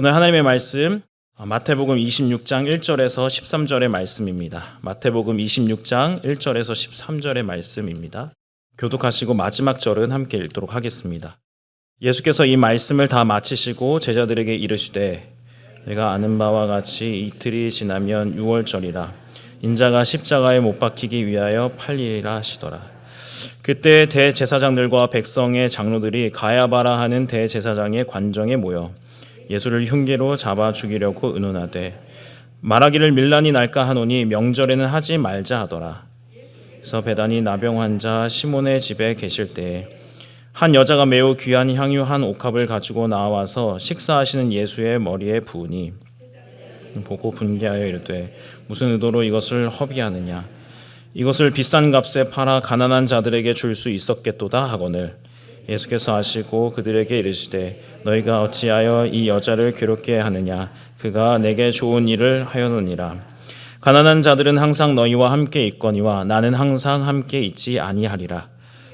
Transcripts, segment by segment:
오늘 하나님의 말씀 마태복음 26장 1절에서 13절의 말씀입니다. 마태복음 26장 1절에서 13절의 말씀입니다. 교독하시고 마지막 절은 함께 읽도록 하겠습니다. 예수께서 이 말씀을 다 마치시고 제자들에게 이르시되 내가 아는 바와 같이 이틀이 지나면 유월절이라 인자가 십자가에 못 박히기 위하여 팔리리라 하시더라. 그때 대제사장들과 백성의 장로들이 가야바라 하는 대제사장의 관정에 모여 예수를 흉계로 잡아 죽이려고 의논하되 말하기를 밀란이 날까 하노니 명절에는 하지 말자 하더라. 그래서 베다니 나병 환자 시몬의 집에 계실 때에 한 여자가 매우 귀한 향유 한 옥합을 가지고 나와서 식사하시는 예수의 머리에 부으니 보고 분개하여 이르되 무슨 의도로 이것을 허비하느냐, 이것을 비싼 값에 팔아 가난한 자들에게 줄 수 있었겠도다 하거늘 예수께서 아시고 그들에게 이르시되 너희가 어찌하여 이 여자를 괴롭게 하느냐, 그가 내게 좋은 일을 하였느니라. 가난한 자들은 항상 너희와 함께 있거니와 나는 항상 함께 있지 아니하리라.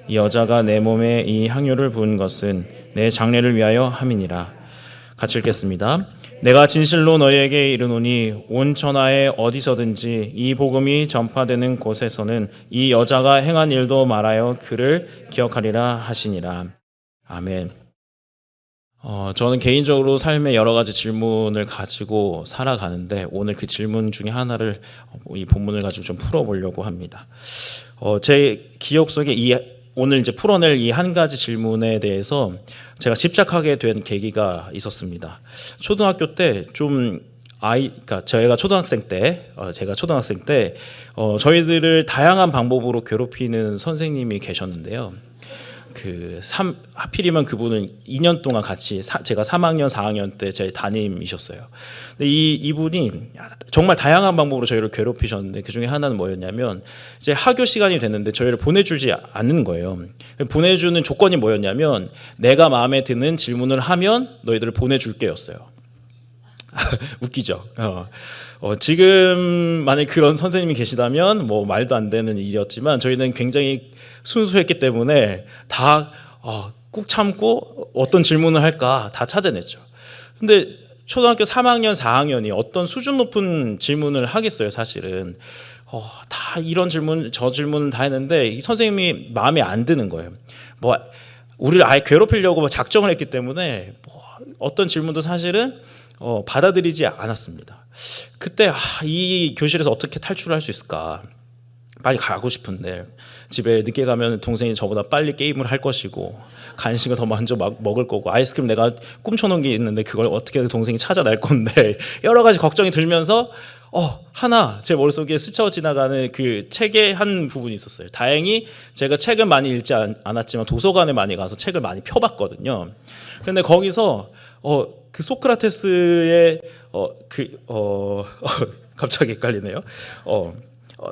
이 여자가 내 몸에 이 향유를 부은 것은 내 장례를 위하여 함이니라. 같이 읽겠습니다. 내가 진실로 너희에게 이르노니 온 천하에 어디서든지 이 복음이 전파되는 곳에서는 이 여자가 행한 일도 말하여 그를 기억하리라 하시니라. 아멘. 저는 개인적으로 삶의 여러 가지 질문을 가지고 살아가는데 오늘 그 질문 중에 하나를 이 본문을 가지고 좀 풀어보려고 합니다. 제 기억 속에 오늘 이제 풀어낼 이 한 가지 질문에 대해서 제가 집착하게 된 계기가 있었습니다. 초등학교 때 그러니까 제가 초등학생 때 저희들을 다양한 방법으로 괴롭히는 선생님이 계셨는데요. 하필이면 그분은 2년 동안 같이 제가 3학년, 4학년 때 제 담임이셨어요. 근데 이분이 정말 다양한 방법으로 저희를 괴롭히셨는데 그 중에 하나는 뭐였냐면 이제 학교 시간이 됐는데 저희를 보내주지 않는 거예요. 보내주는 조건이 뭐였냐면 내가 마음에 드는 질문을 하면 너희들을 보내줄게였어요. 웃기죠. 지금 만약 그런 선생님이 계시다면 뭐 말도 안 되는 일이었지만 저희는 굉장히 순수했기 때문에 다 꾹 참고 어떤 질문을 할까 다 찾아냈죠. 근데 초등학교 3학년, 4학년이 어떤 수준 높은 질문을 하겠어요, 사실은. 다 이런 질문, 저 질문은 다 했는데 이 선생님이 마음에 안 드는 거예요. 우리를 아예 괴롭히려고 작정을 했기 때문에 어떤 질문도 사실은 받아들이지 않았습니다. 그때 이 교실에서 어떻게 탈출할 수 있을까? 빨리 가고 싶은데 집에 늦게 가면 동생이 저보다 빨리 게임을 할 것이고 간식을 더 먼저 먹을 거고 아이스크림 내가 꿈쳐놓은 게 있는데 그걸 어떻게 동생이 찾아낼 건데 여러 가지 걱정이 들면서 하나 제 머릿속에 스쳐 지나가는 그 책의 한 부분이 있었어요. 다행히 제가 책을 많이 읽지 않았지만 도서관에 많이 가서 책을 많이 펴봤거든요. 그런데 거기서 그 소크라테스의 갑자기 헷갈리네요.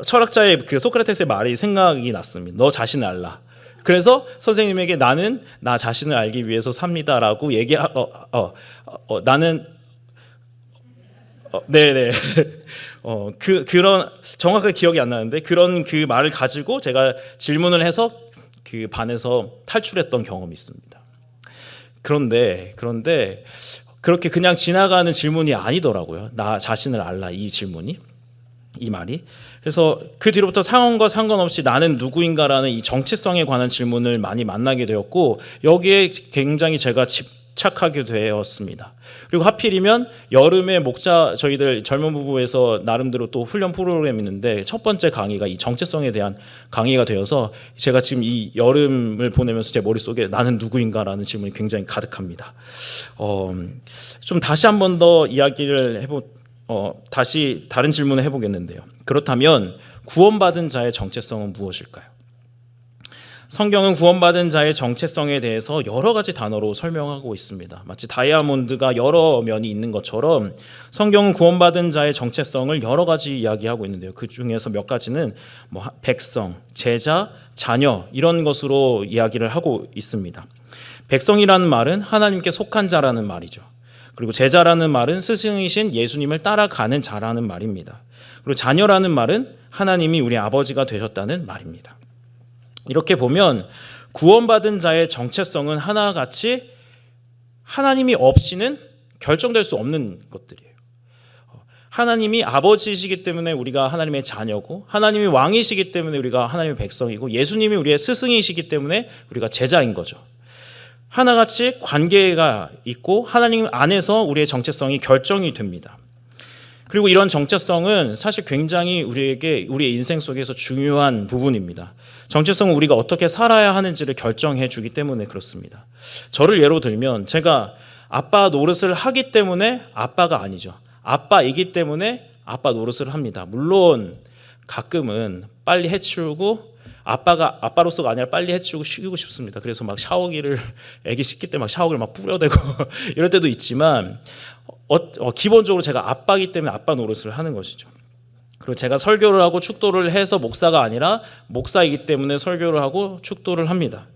철학자의 그 소크라테스의 말이 생각이 났습니다. 너 자신을 알라. 그래서 선생님에게 나는 나 자신을 알기 위해서 삽니다라고 나는 네네 그런 정확하게 기억이 안 나는데 그런 그 말을 가지고 제가 질문을 해서 그 반에서 탈출했던 경험이 있습니다. 그런데 그렇게 그냥 지나가는 질문이 아니더라고요. 나 자신을 알라 이 질문이, 이 말이. 그래서 그 뒤로부터 상황과 상관없이 나는 누구인가라는 이 정체성에 관한 질문을 많이 만나게 되었고 여기에 굉장히 제가 집착하게 되었습니다. 그리고 하필이면 여름에 저희들 젊은 부부에서 나름대로 또 훈련 프로그램이 있는데 첫 번째 강의가 이 정체성에 대한 강의가 되어서 제가 지금 이 여름을 보내면서 제 머릿속에 나는 누구인가라는 질문이 굉장히 가득합니다. 좀 다시 한 번 더 이야기를 다시 다른 질문을 해보겠는데요. 그렇다면 구원받은 자의 정체성은 무엇일까요? 성경은 구원받은 자의 정체성에 대해서 여러 가지 단어로 설명하고 있습니다. 마치 다이아몬드가 여러 면이 있는 것처럼 성경은 구원받은 자의 정체성을 여러 가지 이야기하고 있는데요. 그 중에서 몇 가지는 백성, 제자, 자녀 이런 것으로 이야기를 하고 있습니다. 백성이라는 말은 하나님께 속한 자라는 말이죠. 그리고 제자라는 말은 스승이신 예수님을 따라가는 자라는 말입니다. 그리고 자녀라는 말은 하나님이 우리 아버지가 되셨다는 말입니다. 이렇게 보면 구원받은 자의 정체성은 하나같이 하나님이 없이는 결정될 수 없는 것들이에요. 하나님이 아버지이시기 때문에 우리가 하나님의 자녀고, 하나님이 왕이시기 때문에 우리가 하나님의 백성이고, 예수님이 우리의 스승이시기 때문에 우리가 제자인 거죠. 하나같이 관계가 있고 하나님 안에서 우리의 정체성이 결정이 됩니다. 그리고 이런 정체성은 사실 굉장히 우리의 인생 속에서 중요한 부분입니다. 정체성은 우리가 어떻게 살아야 하는지를 결정해 주기 때문에 그렇습니다. 저를 예로 들면 제가 아빠 노릇을 하기 때문에 아빠가 아니죠. 아빠이기 때문에 아빠 노릇을 합니다. 물론 가끔은 빨리 해치우고 아빠로서가 아니라 빨리 해치우고 쉬고 싶습니다. 그래서 막 샤워기를 애기 씻기 때 막 샤워기를 막 뿌려대고 이럴 때도 있지만 기본적으로 제가 아빠이기 때문에 아빠 노릇을 하는 것이죠. 그리고 제가 설교를 하고 축도를 해서 목사가 아니라 목사이기 때문에 설교를 하고 축도를 합니다.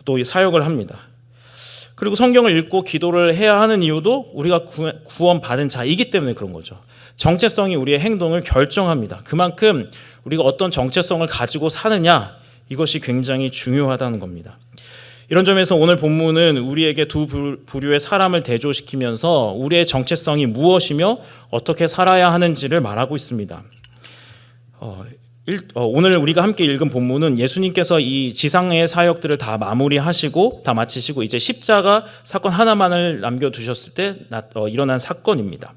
또 사역을 합니다. 그리고 성경을 읽고 기도를 해야 하는 이유도 우리가 구원받은 자이기 때문에 그런 거죠. 정체성이 우리의 행동을 결정합니다. 그만큼 우리가 어떤 정체성을 가지고 사느냐, 이것이 굉장히 중요하다는 겁니다. 이런 점에서 오늘 본문은 우리에게 두 부류의 사람을 대조시키면서 우리의 정체성이 무엇이며 어떻게 살아야 하는지를 말하고 있습니다. 오늘 우리가 함께 읽은 본문은 예수님께서 이 지상의 사역들을 다 마무리하시고 다 마치시고 이제 십자가 사건 하나만을 남겨두셨을 때 일어난 사건입니다.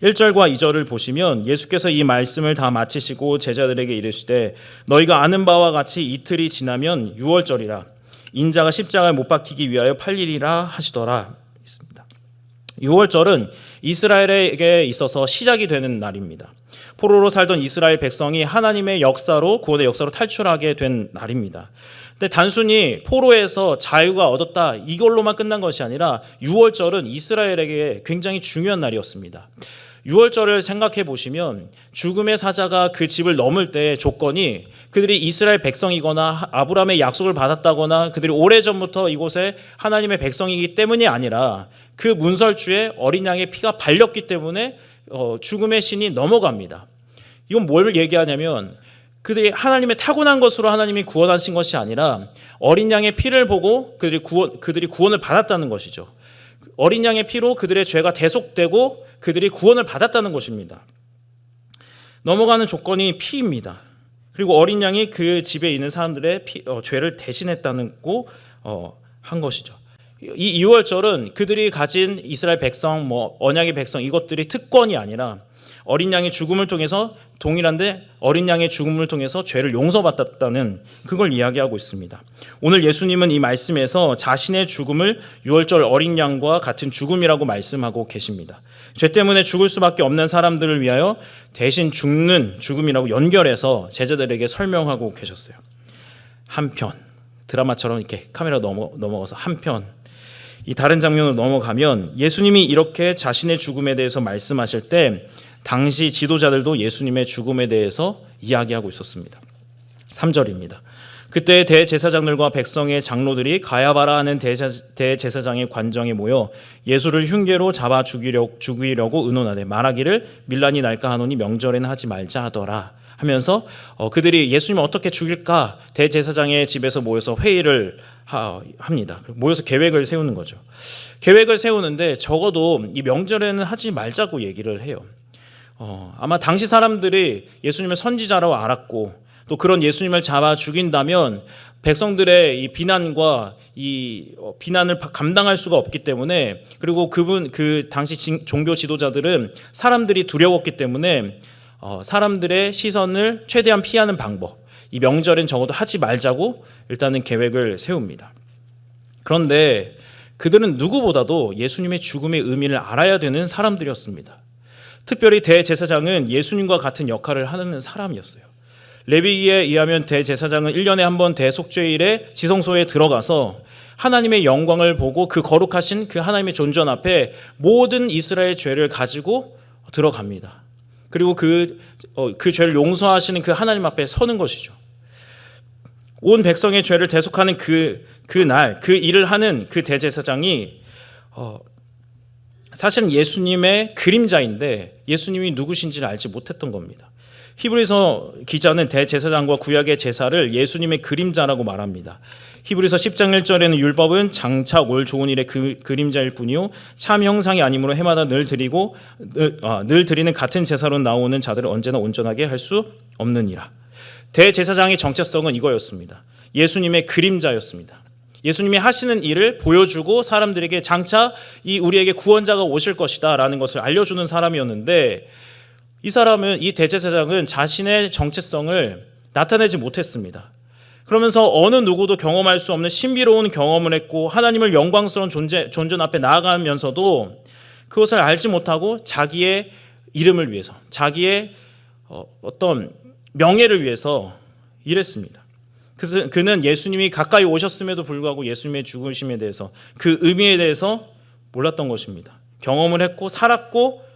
1절과 2절을 보시면 예수께서 이 말씀을 다 마치시고 제자들에게 이르시되 너희가 아는 바와 같이 이틀이 지나면 유월절이라 인자가 십자가에 못 박히기 위하여 팔리리라 하시더라. 있습니다. 유월절은 이스라엘에게 있어서 시작이 되는 날입니다. 포로로 살던 이스라엘 백성이 하나님의 역사로, 구원의 역사로 탈출하게 된 날입니다. 근데 단순히 포로에서 자유가 얻었다 이걸로만 끝난 것이 아니라 유월절은 이스라엘에게 굉장히 중요한 날이었습니다. 유월절을 생각해 보시면 죽음의 사자가 그 집을 넘을 때 조건이 그들이 이스라엘 백성이거나 아브라함의 약속을 받았다거나 그들이 오래전부터 이곳에 하나님의 백성이기 때문이 아니라 그 문설주에 어린 양의 피가 발렸기 때문에 죽음의 신이 넘어갑니다. 이건 뭘 얘기하냐면 그들이 하나님의 타고난 것으로 하나님이 구원하신 것이 아니라 어린 양의 피를 보고 그들이 구원을 받았다는 것이죠. 어린 양의 피로 그들의 죄가 대속되고 그들이 구원을 받았다는 것입니다. 넘어가는 조건이 피입니다. 그리고 어린 양이 그 집에 있는 사람들의 죄를 대신했다는 한 것이죠. 이 유월절은 그들이 가진 이스라엘 백성, 언약의 백성 이것들이 특권이 아니라 어린 양의 죽음을 통해서 동일한데 어린 양의 죽음을 통해서 죄를 용서받았다는 그걸 이야기하고 있습니다. 오늘 예수님은 이 말씀에서 자신의 죽음을 유월절 어린 양과 같은 죽음이라고 말씀하고 계십니다. 죄 때문에 죽을 수밖에 없는 사람들을 위하여 대신 죽는 죽음이라고 연결해서 제자들에게 설명하고 계셨어요. 한편 드라마처럼 이렇게 카메라 넘어가서 한편 이 다른 장면으로 넘어가면 예수님이 이렇게 자신의 죽음에 대해서 말씀하실 때 당시 지도자들도 예수님의 죽음에 대해서 이야기하고 있었습니다. 3절입니다. 그때 대제사장들과 백성의 장로들이 가야바라 하는 대제사장의 관정에 모여 예수를 흉계로 잡아 죽이려고 의논하되 말하기를 밀란이 날까 하노니 명절에는 하지 말자 하더라 하면서 그들이 예수님을 어떻게 죽일까 대제사장의 집에서 모여서 회의를 합니다. 모여서 계획을 세우는 거죠. 계획을 세우는데 적어도 이 명절에는 하지 말자고 얘기를 해요. 아마 당시 사람들이 예수님을 선지자라고 알았고 또 그런 예수님을 잡아 죽인다면 백성들의 이 비난과 이 비난을 감당할 수가 없기 때문에 그리고 그 당시 종교 지도자들은 사람들이 두려웠기 때문에 사람들의 시선을 최대한 피하는 방법 이 명절엔 적어도 하지 말자고 일단은 계획을 세웁니다. 그런데 그들은 누구보다도 예수님의 죽음의 의미를 알아야 되는 사람들이었습니다. 특별히 대제사장은 예수님과 같은 역할을 하는 사람이었어요. 레위기에 의하면 대제사장은 1년에 한 번 대속죄일에 지성소에 들어가서 하나님의 영광을 보고 그 거룩하신 그 하나님의 존전 앞에 모든 이스라엘 죄를 가지고 들어갑니다. 그리고 그 죄를 용서하시는 그 하나님 앞에 서는 것이죠. 온 백성의 죄를 대속하는 그날 그 일을 하는 그 대제사장이 사실은 예수님의 그림자인데 예수님이 누구신지를 알지 못했던 겁니다. 히브리서 기자는 대제사장과 구약의 제사를 예수님의 그림자라고 말합니다. 히브리서 10장 1절에는 율법은 장차 올 좋은 일의 그림자일 뿐이요 참 형상이 아니므로 해마다 늘 드리는 같은 제사로 나오는 자들을 언제나 온전하게 할 수 없느니라. 대제사장의 정체성은 이거였습니다. 예수님의 그림자였습니다. 예수님이 하시는 일을 보여주고 사람들에게 장차 우리에게 구원자가 오실 것이다 라는 것을 알려주는 사람이었는데, 이 대제사장은 자신의 정체성을 나타내지 못했습니다. 그러면서 어느 누구도 경험할 수 없는 신비로운 경험을 했고 하나님을 영광스러운 존전 앞에 나아가면서도 그것을 알지 못하고 자기의 이름을 위해서, 자기의 어떤 명예를 위해서 일했습니다. 그는 예수님이 가까이 오셨음에도 불구하고 예수님의 죽으심에 대해서, 그 의미에 대해서 몰랐던 것입니다. 경험을 했고 살았고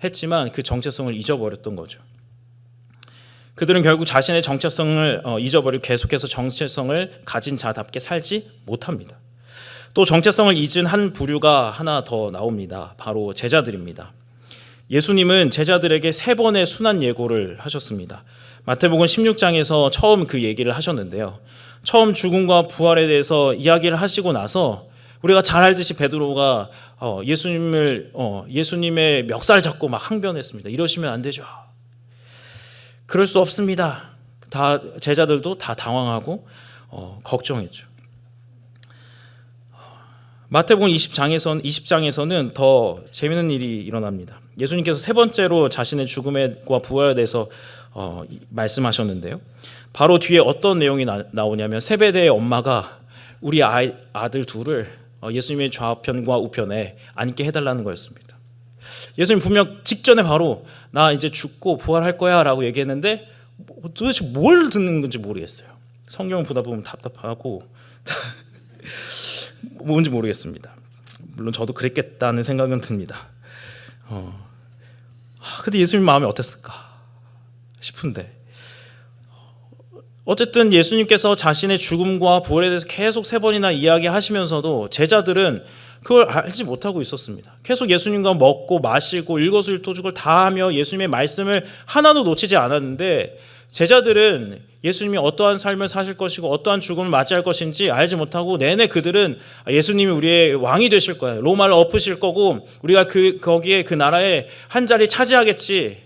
했지만 그 정체성을 잊어버렸던 거죠. 그들은 결국 자신의 정체성을 잊어버리고 계속해서 정체성을 가진 자답게 살지 못합니다. 또 정체성을 잊은 한 부류가 하나 더 나옵니다. 바로 제자들입니다. 예수님은 제자들에게 3번의 순환 예고를 하셨습니다. 마태복음 16장에서 처음 그 얘기를 하셨는데요. 처음 죽음과 부활에 대해서 이야기를 하시고 나서 우리가 잘 알듯이 베드로가 예수님의 멱살 잡고 막 항변했습니다. 이러시면 안 되죠. 그럴 수 없습니다. 제자들도 다 당황하고 걱정했죠. 마태복음 20장에서는 더 재미있는 일이 일어납니다. 예수님께서 3번째로 자신의 죽음과 부활에 대해서 말씀하셨는데요. 바로 뒤에 어떤 내용이 나오냐면 세베대의 엄마가 우리 아들 둘을 예수님의 좌편과 우편에 앉게 해달라는 거였습니다. 예수님 분명 직전에 바로 나 이제 죽고 부활할 거야 라고 얘기했는데 도대체 뭘 듣는 건지 모르겠어요. 성경을 보다 보면 답답하고 뭔지 모르겠습니다. 물론 저도 그랬겠다는 생각은 듭니다. 근데 예수님 마음이 어땠을까 싶은데, 어쨌든 예수님께서 자신의 죽음과 부활에 대해서 계속 3번이나 이야기하시면서도 제자들은 그걸 알지 못하고 있었습니다. 계속 예수님과 먹고 마시고 일거수일투족을 다 하며 예수님의 말씀을 하나도 놓치지 않았는데, 제자들은 예수님이 어떠한 삶을 사실 것이고 어떠한 죽음을 맞이할 것인지 알지 못하고 내내 그들은 예수님이 우리의 왕이 되실 거야, 로마를 엎으실 거고 우리가 거기에 그 나라에 한 자리 차지하겠지,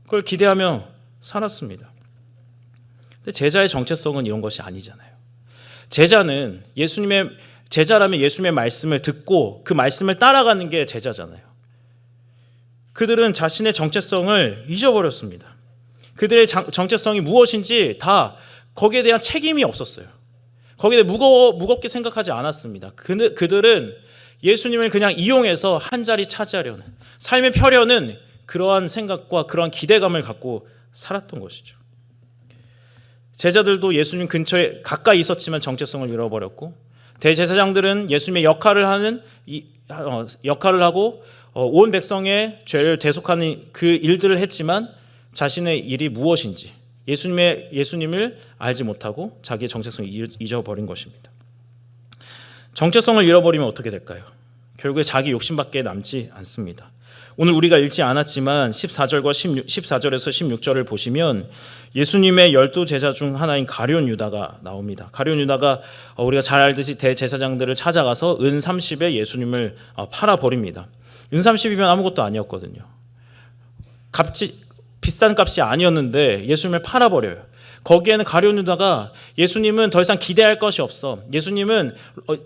그걸 기대하며 살았습니다. 근데 제자의 정체성은 이런 것이 아니잖아요. 제자라면 예수님의 말씀을 듣고 그 말씀을 따라가는 게 제자잖아요. 그들은 자신의 정체성을 잊어버렸습니다. 그들의 정체성이 무엇인지 다 거기에 대한 책임이 없었어요. 거기에 무겁게 생각하지 않았습니다. 그들은 예수님을 그냥 이용해서 한 자리 차지하려는, 삶의 표려는 그러한 생각과 그러한 기대감을 갖고 살았던 것이죠. 제자들도 예수님 근처에 가까이 있었지만 정체성을 잃어버렸고, 대제사장들은 예수님의 역할을 하고 온 백성의 죄를 대속하는 그 일들을 했지만 자신의 일이 무엇인지 예수님을 알지 못하고 자기의 정체성을 잊어버린 것입니다. 정체성을 잃어버리면 어떻게 될까요? 결국에 자기 욕심밖에 남지 않습니다. 오늘 우리가 읽지 않았지만 14절에서 16절을 보시면 예수님의 12제자 중 하나인 가룟 유다가 나옵니다. 가룟 유다가 우리가 잘 알듯이 대제사장들을 찾아가서 은 30에 예수님을 팔아버립니다. 은 30이면 아무것도 아니었거든요. 비싼 값이 아니었는데 예수님을 팔아버려요. 거기에는 가룟 유다가 예수님은 더 이상 기대할 것이 없어, 예수님은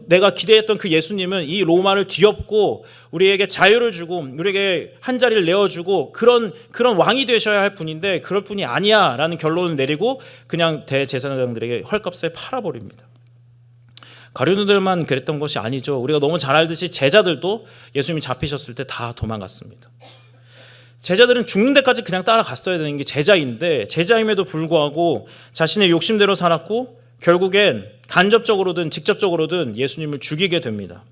내가 기대했던 그 예수님은 이 로마를 뒤엎고 우리에게 자유를 주고 우리에게 한 자리를 내어주고 그런 왕이 되셔야 할 분인데 그럴 분이 아니야 라는 결론을 내리고 그냥 대제사장들에게 헐값에 팔아버립니다. 가룟 유다만 그랬던 것이 아니죠. 우리가 너무 잘 알듯이 제자들도 예수님이 잡히셨을 때 다 도망갔습니다. 제자들은 죽는 데까지 그냥 따라갔어야 되는 게 제자인데, 제자임에도 불구하고 자신의 욕심대로 살았고 결국엔 간접적으로든 직접적으로든 예수님을 죽이게 됩니다.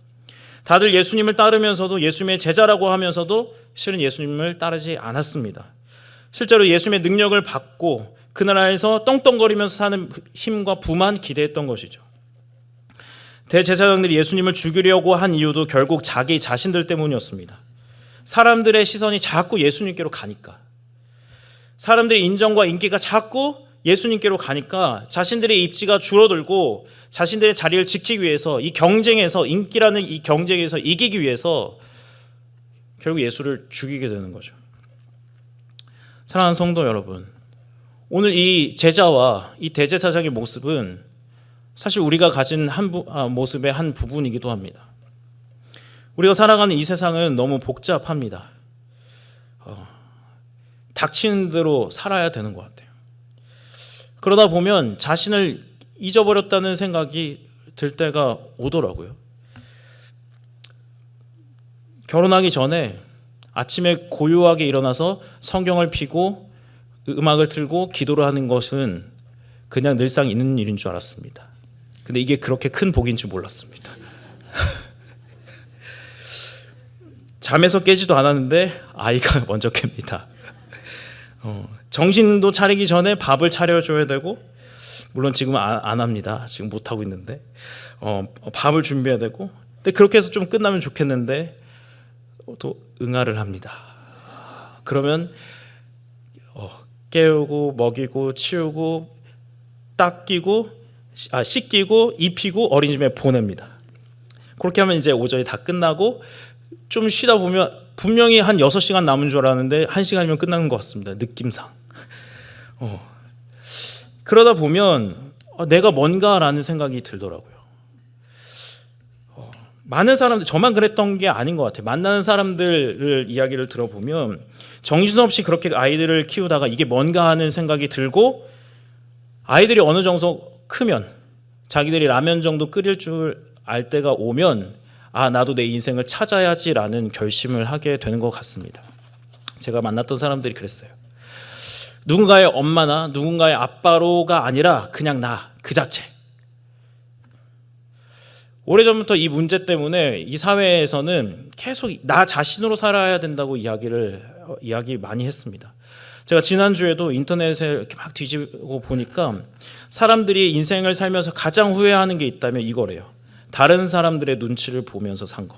다들 예수님을 따르면서도 예수님의 제자라고 하면서도 실은 예수님을 따르지 않았습니다. 실제로 예수님의 능력을 받고 그 나라에서 떵떵거리면서 사는 힘과 부만 기대했던 것이죠. 대제사장들이 예수님을 죽이려고 한 이유도 결국 자기 자신들 때문이었습니다. 사람들의 시선이 자꾸 예수님께로 가니까, 사람들의 인정과 인기가 자꾸 예수님께로 가니까 자신들의 입지가 줄어들고 자신들의 자리를 지키기 위해서 이 경쟁에서, 인기라는 이 경쟁에서 이기기 위해서 결국 예수를 죽이게 되는 거죠. 사랑하는 성도 여러분, 오늘 이 제자와 이 대제사장의 모습은 사실 우리가 가진 모습의 한 부분이기도 합니다. 우리가 살아가는 이 세상은 너무 복잡합니다. 닥치는 대로 살아야 되는 것 같아요. 그러다 보면 자신을 잊어버렸다는 생각이 들 때가 오더라고요. 결혼하기 전에 아침에 고요하게 일어나서 성경을 펴고 음악을 틀고 기도를 하는 것은 그냥 늘상 있는 일인 줄 알았습니다. 근데 이게 그렇게 큰 복인 줄 몰랐습니다. 잠에서 깨지도 않았는데 아이가 먼저 깹니다. 정신도 차리기 전에 밥을 차려줘야 되고, 물론 지금은 안 합니다. 지금 못하고 있는데 밥을 준비해야 되고, 근데 그렇게 해서 좀 끝나면 좋겠는데 또 응아를 합니다. 그러면 깨우고 먹이고 치우고 닦이고 씻기고 입히고 어린이집에 보냅니다. 그렇게 하면 이제 오전이 다 끝나고 좀 쉬다 보면 분명히 한 6시간 남은 줄 알았는데 1시간이면 끝나는 것 같습니다. 느낌상. 그러다 보면 내가 뭔가라는 생각이 들더라고요. 많은 사람들, 저만 그랬던 게 아닌 것 같아요. 만나는 사람들을 이야기를 들어보면 정신없이 그렇게 아이들을 키우다가 이게 뭔가 하는 생각이 들고, 아이들이 어느 정도 크면 자기들이 라면 정도 끓일 줄 알 때가 오면 나도 내 인생을 찾아야지라는 결심을 하게 되는 것 같습니다. 제가 만났던 사람들이 그랬어요. 누군가의 엄마나 누군가의 아빠로가 아니라 그냥 나 그 자체. 오래전부터 이 문제 때문에 이 사회에서는 계속 나 자신으로 살아야 된다고 이야기 많이 했습니다. 제가 지난주에도 인터넷에 이렇게 막 뒤지고 보니까 사람들이 인생을 살면서 가장 후회하는 게 있다면 이거래요. 다른 사람들의 눈치를 보면서 산 거.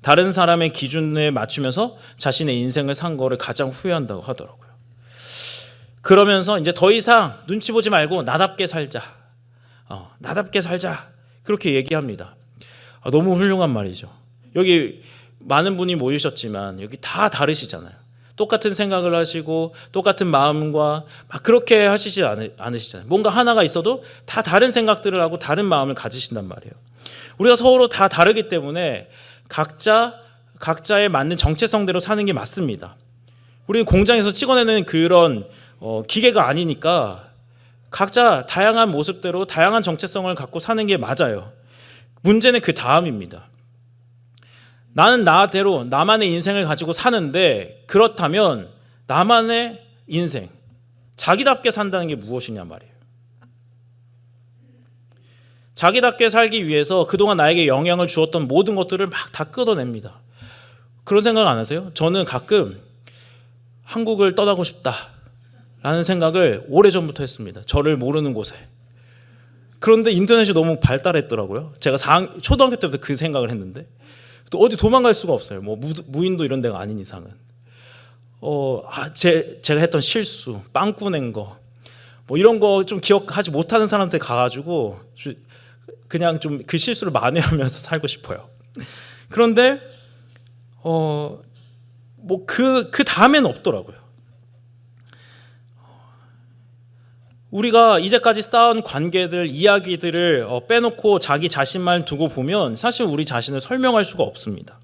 다른 사람의 기준에 맞추면서 자신의 인생을 산 거를 가장 후회한다고 하더라고요. 그러면서 이제 더 이상 눈치 보지 말고 나답게 살자. 나답게 살자. 그렇게 얘기합니다. 너무 훌륭한 말이죠. 여기 많은 분이 모이셨지만 여기 다 다르시잖아요. 똑같은 생각을 하시고 똑같은 마음과 막 그렇게 하시지 않으시잖아요. 뭔가 하나가 있어도 다 다른 생각들을 하고 다른 마음을 가지신단 말이에요. 우리가 서로 다 다르기 때문에 각자에 맞는 정체성대로 사는 게 맞습니다. 우리는 공장에서 찍어내는 그런 기계가 아니니까 각자 다양한 모습대로 다양한 정체성을 갖고 사는 게 맞아요. 문제는 그 다음입니다. 나는 나대로 나만의 인생을 가지고 사는데, 그렇다면 나만의 인생, 자기답게 산다는 게 무엇이냐 말이에요. 자기답게 살기 위해서 그동안 나에게 영향을 주었던 모든 것들을 막 다 끊어냅니다. 그런 생각 안 하세요? 저는 가끔 한국을 떠나고 싶다라는 생각을 오래전부터 했습니다. 저를 모르는 곳에. 그런데 인터넷이 너무 발달했더라고요. 제가 초등학교 때부터 그 생각을 했는데 또 어디 도망갈 수가 없어요. 뭐 무인도 이런 데가 아닌 이상은. 제가 했던 실수, 빵꾸 낸 거, 뭐 이런 거 좀 기억하지 못하는 사람한테 가가지고 그냥 좀 그 실수를 만회하면서 살고 싶어요. 그런데 뭐 그 다음엔 없더라고요. 우리가 이제까지 쌓은 관계들, 이야기들을 빼놓고 자기 자신만 두고 보면 사실 우리 자신을 설명할 수가 없습니다.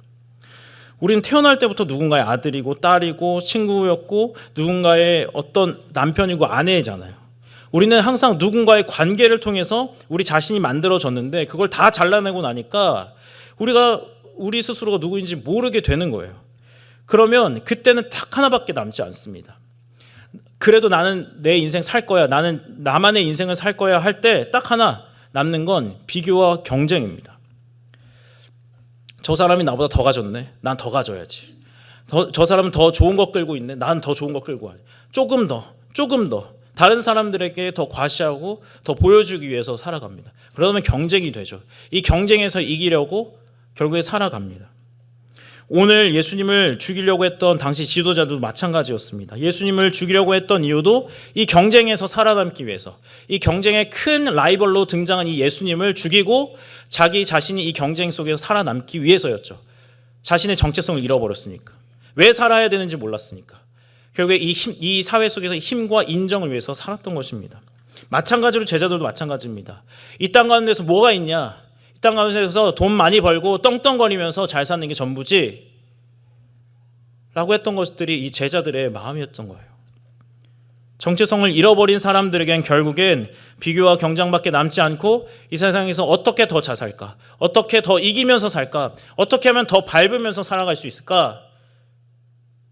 우리는 태어날 때부터 누군가의 아들이고 딸이고 친구였고 누군가의 어떤 남편이고 아내잖아요. 우리는 항상 누군가의 관계를 통해서 우리 자신이 만들어졌는데 그걸 다 잘라내고 나니까 우리 스스로가 누구인지 모르게 되는 거예요. 그러면 그때는 딱 하나밖에 남지 않습니다. 그래도 나는 내 인생 살 거야, 나는 나만의 인생을 살 거야 할 때 딱 하나 남는 건 비교와 경쟁입니다. 저 사람이 나보다 더 가졌네, 난 더 가져야지. 저 사람은 더 좋은 거 끌고 있네, 난 더 좋은 거 끌고 와야지. 조금 더 다른 사람들에게 더 과시하고 더 보여주기 위해서 살아갑니다. 그러면 경쟁이 되죠. 이 경쟁에서 이기려고 결국에 살아갑니다. 오늘 예수님을 죽이려고 했던 당시 지도자들도 마찬가지였습니다. 예수님을 죽이려고 했던 이유도 이 경쟁에서 살아남기 위해서, 이 경쟁의 큰 라이벌로 등장한 이 예수님을 죽이고 자기 자신이 이 경쟁 속에서 살아남기 위해서였죠. 자신의 정체성을 잃어버렸으니까. 왜 살아야 되는지 몰랐으니까. 결국에 이 사회 속에서 힘과 인정을 위해서 살았던 것입니다. 마찬가지로 제자들도 마찬가지입니다. 이 땅 가운데서 뭐가 있냐? 이 땅 가운데서 돈 많이 벌고 떵떵거리면서 잘 사는 게 전부지 라고 했던 것들이 이 제자들의 마음이었던 거예요. 정체성을 잃어버린 사람들에겐 결국엔 비교와 경쟁밖에 남지 않고 이 세상에서 어떻게 더 잘 살까? 어떻게 더 이기면서 살까? 어떻게 하면 더 밟으면서 살아갈 수 있을까?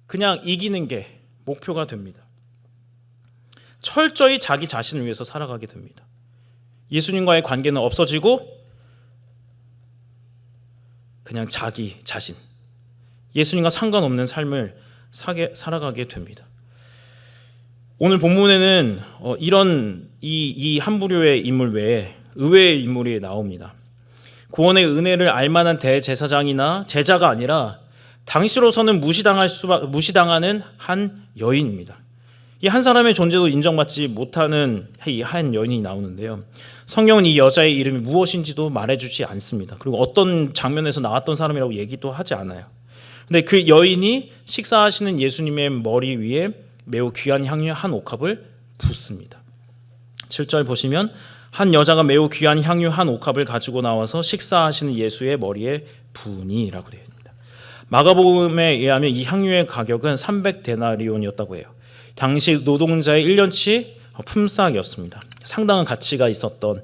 그냥 이기는 게 목표가 됩니다. 철저히 자기 자신을 위해서 살아가게 됩니다. 예수님과의 관계는 없어지고 그냥 자기 자신, 예수님과 상관없는 삶을 살아가게 됩니다. 오늘 본문에는 이런 이 한 부류의 인물 외에 의외의 인물이 나옵니다. 구원의 은혜를 알만한 대제사장이나 제자가 아니라 당시로서는 무시당하는 한 여인입니다. 이 한 사람의 존재도 인정받지 못하는 이 한 여인이 나오는데요. 성경은 이 여자의 이름이 무엇인지도 말해주지 않습니다. 그리고 어떤 장면에서 나왔던 사람이라고 얘기도 하지 않아요. 근데 그 여인이 식사하시는 예수님의 머리 위에 매우 귀한 향유 한 옥합을 붓습니다. 7절 보시면 한 여자가 매우 귀한 향유 한 옥합을 가지고 나와서 식사하시는 예수의 머리에 부으니라고 되어 있습니다. 마가복음에 의하면 이 향유의 가격은 300데나리온이었다고 해요. 당시 노동자의 1년치 품삯이었습니다. 상당한 가치가 있었던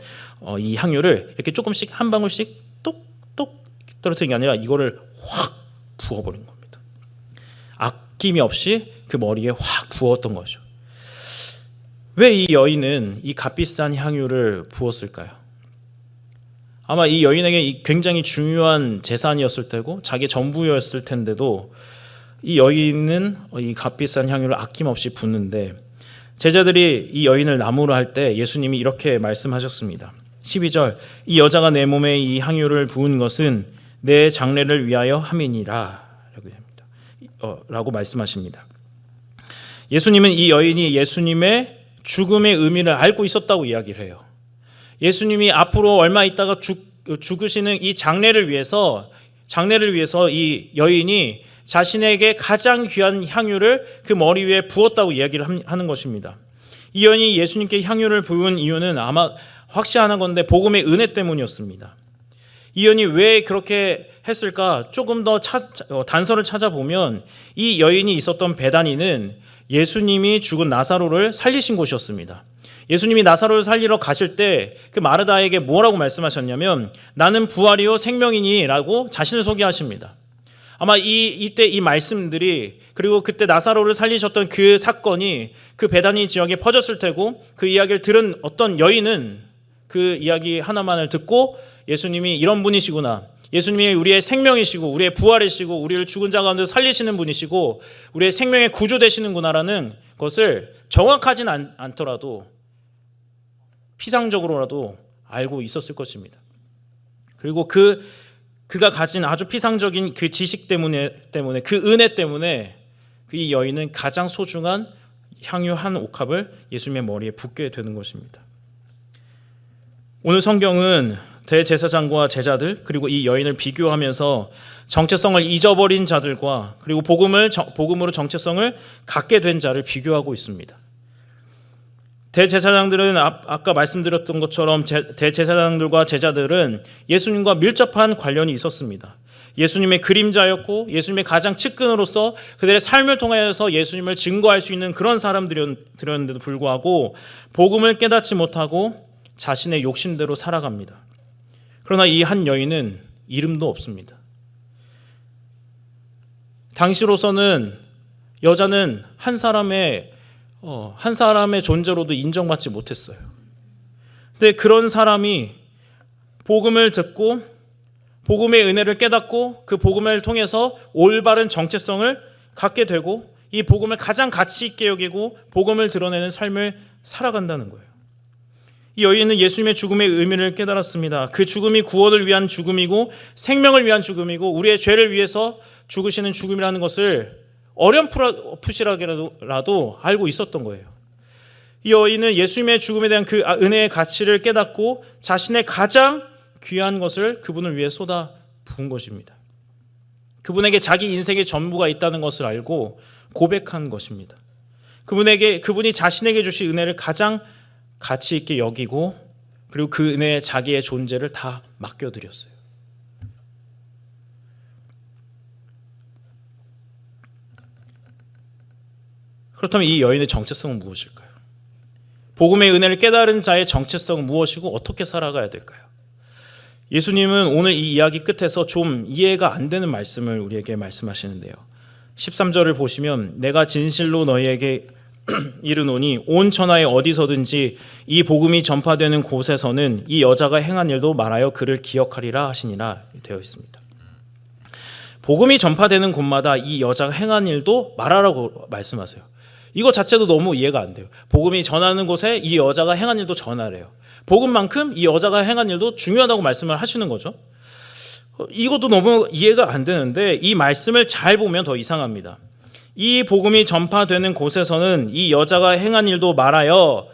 이 향유를 이렇게 조금씩 한 방울씩 똑똑 떨어뜨린 게 아니라 이거를 확 부어버린 겁니다. 아낌이 없이 그 머리에 확 부었던 거죠. 왜 이 여인은 이 값비싼 향유를 부었을까요? 아마 이 여인에게 굉장히 중요한 재산이었을 테고 자기 전부였을 텐데도 이 여인은 이 값비싼 향유를 아낌없이 붓는데, 제자들이 이 여인을 나무로 할 때 예수님이 이렇게 말씀하셨습니다. 12절, 이 여자가 내 몸에 이 향유를 부은 것은 내 장례를 위하여 함이니라 라고 말씀하십니다. 예수님은 이 여인이 예수님의 죽음의 의미를 알고 있었다고 이야기를 해요. 예수님이 앞으로 얼마 있다가 죽으시는 이 장례를 위해서 이 여인이 자신에게 가장 귀한 향유를 그 머리 위에 부었다고 이야기를 하는 것입니다. 이 여인이 예수님께 향유를 부은 이유는 아마 확실한 건데 복음의 은혜 때문이었습니다. 이 여인이 왜 그렇게 했을까? 조금 더 단서를 찾아보면 이 여인이 있었던 베다니는 예수님이 죽은 나사로를 살리신 곳이었습니다. 예수님이 나사로를 살리러 가실 때 그 마르다에게 뭐라고 말씀하셨냐면 나는 부활이요 생명이니 라고 자신을 소개하십니다. 아마 이때 이 말씀들이, 그리고 그때 나사로를 살리셨던 그 사건이 그 베다니 지역에 퍼졌을 테고, 그 이야기를 들은 어떤 여인은 그 이야기 하나만을 듣고 예수님이 이런 분이시구나, 예수님이 우리의 생명이시고 우리의 부활이시고 우리를 죽은 자 가운데 살리시는 분이시고 우리의 생명의 구주 되시는구나라는 것을 정확하진 않더라도 피상적으로라도 알고 있었을 것입니다. 그리고 그가 가진 아주 피상적인 그 지식 때문에 그 은혜 때문에 이 여인은 가장 소중한 향유 한 옥합을 예수님의 머리에 붓게 되는 것입니다. 오늘 성경은 대제사장과 제자들, 그리고 이 여인을 비교하면서 정체성을 잊어버린 자들과 그리고 복음으로 정체성을 갖게 된 자를 비교하고 있습니다. 대제사장들은 아까 말씀드렸던 것처럼 대제사장들과 제자들은 예수님과 밀접한 관련이 있었습니다. 예수님의 그림자였고 예수님의 가장 측근으로서 그들의 삶을 통해서 예수님을 증거할 수 있는 그런 사람들이었는데도 불구하고 복음을 깨닫지 못하고 자신의 욕심대로 살아갑니다. 그러나 이 한 여인은 이름도 없습니다. 당시로서는 여자는 한 사람의 존재로도 인정받지 못했어요. 근데 그런 사람이 복음을 듣고 복음의 은혜를 깨닫고 그 복음을 통해서 올바른 정체성을 갖게 되고 이 복음을 가장 가치 있게 여기고 복음을 드러내는 삶을 살아간다는 거예요. 이 여인은 예수님의 죽음의 의미를 깨달았습니다. 그 죽음이 구원을 위한 죽음이고 생명을 위한 죽음이고 우리의 죄를 위해서 죽으시는 죽음이라는 것을 어렴풋이라도 알고 있었던 거예요. 이 여인은 예수님의 죽음에 대한 그 은혜의 가치를 깨닫고 자신의 가장 귀한 것을 그분을 위해 쏟아 부은 것입니다. 그분에게 자기 인생의 전부가 있다는 것을 알고 고백한 것입니다. 그분이 자신에게 주신 은혜를 가장 가치 있게 여기고 그리고 그 은혜에 자기의 존재를 다 맡겨드렸어요. 그렇다면 이 여인의 정체성은 무엇일까요? 복음의 은혜를 깨달은 자의 정체성은 무엇이고 어떻게 살아가야 될까요? 예수님은 오늘 이 이야기 끝에서 좀 이해가 안 되는 말씀을 우리에게 말씀하시는데요. 13절을 보시면 내가 진실로 너희에게 이르노니 온 천하에 어디서든지 이 복음이 전파되는 곳에서는 이 여자가 행한 일도 말하여 그를 기억하리라 하시니라 되어 있습니다. 복음이 전파되는 곳마다 이 여자가 행한 일도 말하라고 말씀하세요. 이거 자체도 너무 이해가 안 돼요. 복음이 전하는 곳에 이 여자가 행한 일도 전하래요. 복음만큼 이 여자가 행한 일도 중요하다고 말씀을 하시는 거죠. 이것도 너무 이해가 안 되는데 이 말씀을 잘 보면 더 이상합니다. 이 복음이 전파되는 곳에서는 이 여자가 행한 일도 말하여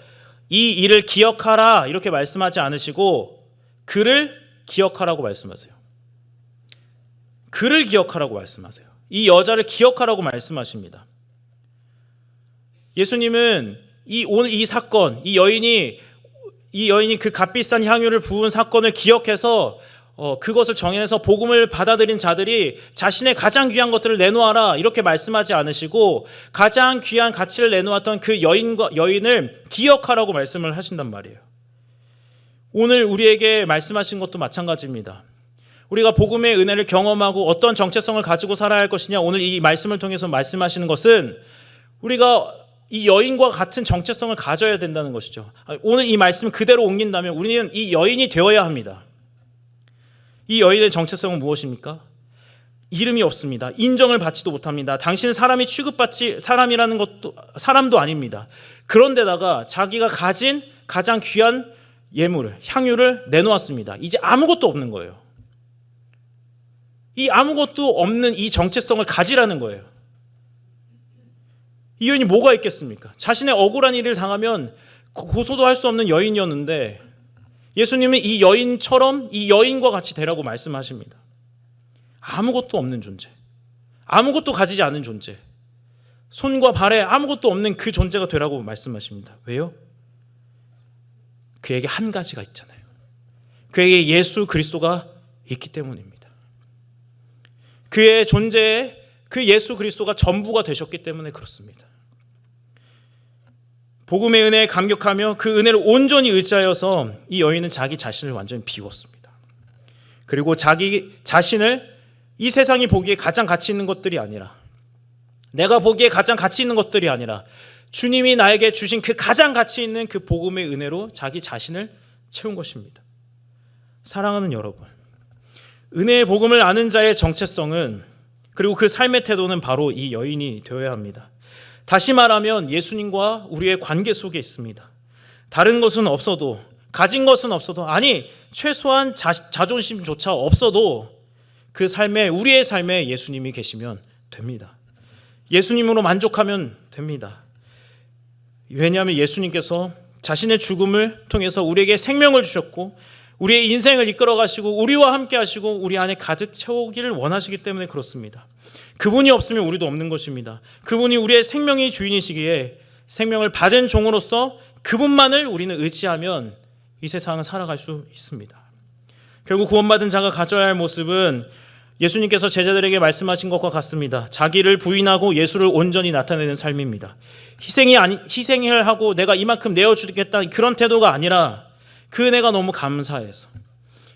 이 일을 기억하라 이렇게 말씀하지 않으시고 그를 기억하라고 말씀하세요. 그를 기억하라고 말씀하세요. 이 여자를 기억하라고 말씀하십니다. 예수님은 오늘 이 사건, 이 여인이 그 값비싼 향유를 부은 사건을 기억해서 그것을 정해서 복음을 받아들인 자들이 자신의 가장 귀한 것들을 내놓아라 이렇게 말씀하지 않으시고 가장 귀한 가치를 내놓았던 그 여인을 기억하라고 말씀을 하신단 말이에요. 오늘 우리에게 말씀하신 것도 마찬가지입니다. 우리가 복음의 은혜를 경험하고 어떤 정체성을 가지고 살아야 할 것이냐, 오늘 이 말씀을 통해서 말씀하시는 것은 우리가 이 여인과 같은 정체성을 가져야 된다는 것이죠. 오늘 이 말씀을 그대로 옮긴다면 우리는 이 여인이 되어야 합니다. 이 여인의 정체성은 무엇입니까? 이름이 없습니다. 인정을 받지도 못합니다. 당신은 사람이 취급받지 사람이라는 것도 사람도 아닙니다. 그런데다가 자기가 가진 가장 귀한 예물을 향유를 내놓았습니다. 이제 아무것도 없는 거예요. 이 아무것도 없는 이 정체성을 가지라는 거예요. 이 여인이 뭐가 있겠습니까? 자신의 억울한 일을 당하면 고소도 할 수 없는 여인이었는데 예수님은 이 여인처럼 이 여인과 같이 되라고 말씀하십니다. 아무것도 없는 존재, 아무것도 가지지 않은 존재, 손과 발에 아무것도 없는 그 존재가 되라고 말씀하십니다. 왜요? 그에게 한 가지가 있잖아요. 그에게 예수 그리스도가 있기 때문입니다. 그의 존재에 그 예수 그리스도가 전부가 되셨기 때문에 그렇습니다. 복음의 은혜에 감격하며 그 은혜를 온전히 의지하여서 이 여인은 자기 자신을 완전히 비웠습니다. 그리고 자기 자신을 이 세상이 보기에 가장 가치 있는 것들이 아니라, 내가 보기에 가장 가치 있는 것들이 아니라 주님이 나에게 주신 그 가장 가치 있는 그 복음의 은혜로 자기 자신을 채운 것입니다. 사랑하는 여러분, 은혜의 복음을 아는 자의 정체성은, 그리고 그 삶의 태도는 바로 이 여인이 되어야 합니다. 다시 말하면 예수님과 우리의 관계 속에 있습니다. 다른 것은 없어도, 가진 것은 없어도, 아니 최소한 자존심조차 없어도 그 삶에, 우리의 삶에 예수님이 계시면 됩니다. 예수님으로 만족하면 됩니다. 왜냐하면 예수님께서 자신의 죽음을 통해서 우리에게 생명을 주셨고 우리의 인생을 이끌어 가시고 우리와 함께 하시고 우리 안에 가득 채우기를 원하시기 때문에 그렇습니다. 그분이 없으면 우리도 없는 것입니다. 그분이 우리의 생명의 주인이시기에 생명을 받은 종으로서 그분만을 우리는 의지하면 이 세상을 살아갈 수 있습니다. 결국 구원받은 자가 가져야 할 모습은 예수님께서 제자들에게 말씀하신 것과 같습니다. 자기를 부인하고 예수를 온전히 나타내는 삶입니다. 희생을 하고 내가 이만큼 내어주겠다 그런 태도가 아니라 그 은혜가 너무 감사해서,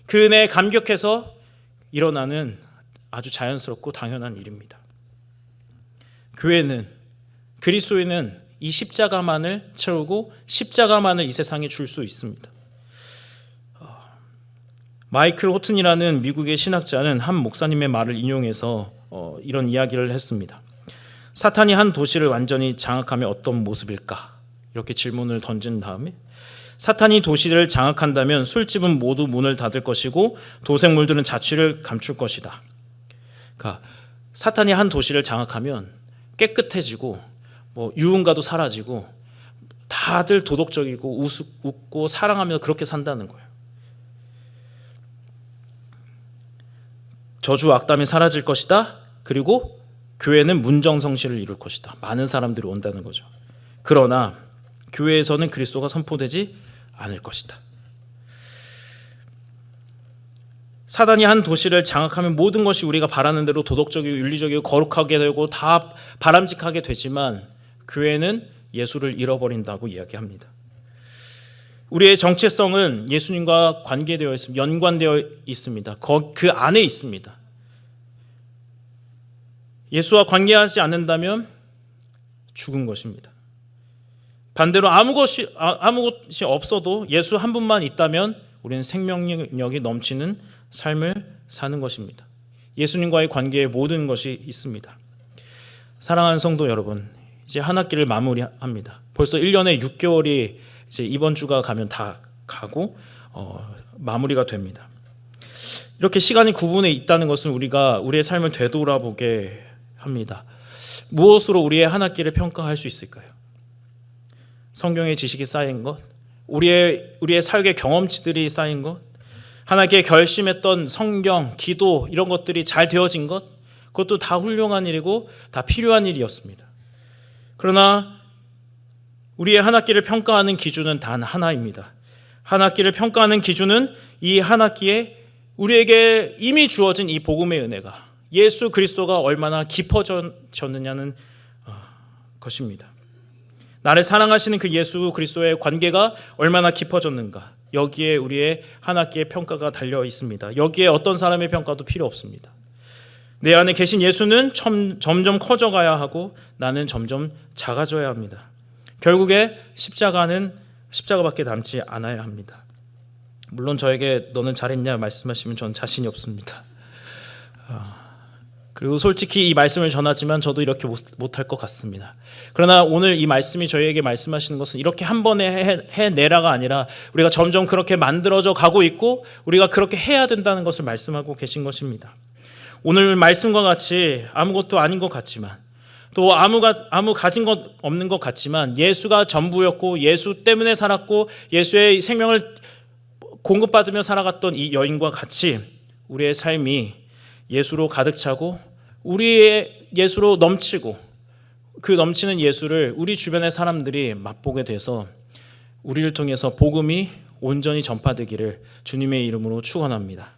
그 은혜에 감격해서 일어나는 아주 자연스럽고 당연한 일입니다. 교회는, 그리스도인은 이 십자가만을 채우고 십자가만을 이 세상에 줄 수 있습니다. 마이클 호튼이라는 미국의 신학자는 한 목사님의 말을 인용해서 이런 이야기를 했습니다. 사탄이 한 도시를 완전히 장악하면 어떤 모습일까? 이렇게 질문을 던진 다음에 사탄이 도시를 장악한다면 술집은 모두 문을 닫을 것이고 도생물들은 자취를 감출 것이다. 그러니까 사탄이 한 도시를 장악하면 깨끗해지고 유흥가도 사라지고 다들 도덕적이고 웃고 사랑하며 그렇게 산다는 거예요. 저주 악담이 사라질 것이다. 그리고 교회는 문정성시를 이룰 것이다. 많은 사람들이 온다는 거죠. 그러나 교회에서는 그리스도가 선포되지 않을 것이다. 사단이 한 도시를 장악하면 모든 것이 우리가 바라는 대로 도덕적이고 윤리적이고 거룩하게 되고 다 바람직하게 되지만 교회는 예수를 잃어버린다고 이야기합니다. 우리의 정체성은 예수님과 관계되어 있습니다. 연관되어 있습니다. 그 안에 있습니다. 예수와 관계하지 않는다면 죽은 것입니다. 반대로 아무 것이 없어도 예수 한 분만 있다면 우리는 생명력이 넘치는 삶을 사는 것입니다. 예수님과의 관계에 모든 것이 있습니다. 사랑하는 성도 여러분, 이제 한 학기를 마무리합니다. 벌써 1년에 6개월이 이제 이번 주가 가면 다 가고 마무리가 됩니다. 이렇게 시간이 구분해 있다는 것은 우리가 우리의 삶을 되돌아보게 합니다. 무엇으로 우리의 한 학기를 평가할 수 있을까요? 성경의 지식이 쌓인 것, 우리의 사역의 경험치들이 쌓인 것, 하나님께 결심했던 성경, 기도 이런 것들이 잘 되어진 것, 그것도 다 훌륭한 일이고 다 필요한 일이었습니다. 그러나 우리의 한 학기를 평가하는 기준은 단 하나입니다. 한 학기를 평가하는 기준은 이 한 학기에 우리에게 이미 주어진 이 복음의 은혜가, 예수 그리스도가 얼마나 깊어졌느냐는 것입니다. 나를 사랑하시는 그 예수 그리스도의 관계가 얼마나 깊어졌는가, 여기에 우리의 한 학기의 평가가 달려 있습니다. 여기에 어떤 사람의 평가도 필요 없습니다. 내 안에 계신 예수는 점점 커져가야 하고 나는 점점 작아져야 합니다. 결국에 십자가는 십자가밖에 남지 않아야 합니다. 물론 저에게 너는 잘했냐 말씀하시면 전 자신이 없습니다. 그리고 솔직히 이 말씀을 전하지만 저도 이렇게 못할 것 같습니다. 그러나 오늘 이 말씀이 저희에게 말씀하시는 것은 이렇게 한 번에 해내라가 아니라 우리가 점점 그렇게 만들어져 가고 있고 우리가 그렇게 해야 된다는 것을 말씀하고 계신 것입니다. 오늘 말씀과 같이 아무것도 아닌 것 같지만 또 아무 가진 것 없는 것 같지만 예수가 전부였고 예수 때문에 살았고 예수의 생명을 공급받으며 살아갔던 이 여인과 같이 우리의 삶이 예수로 가득 차고 우리의 예수로 넘치고 그 넘치는 예수를 우리 주변의 사람들이 맛보게 돼서 우리를 통해서 복음이 온전히 전파되기를 주님의 이름으로 축원합니다.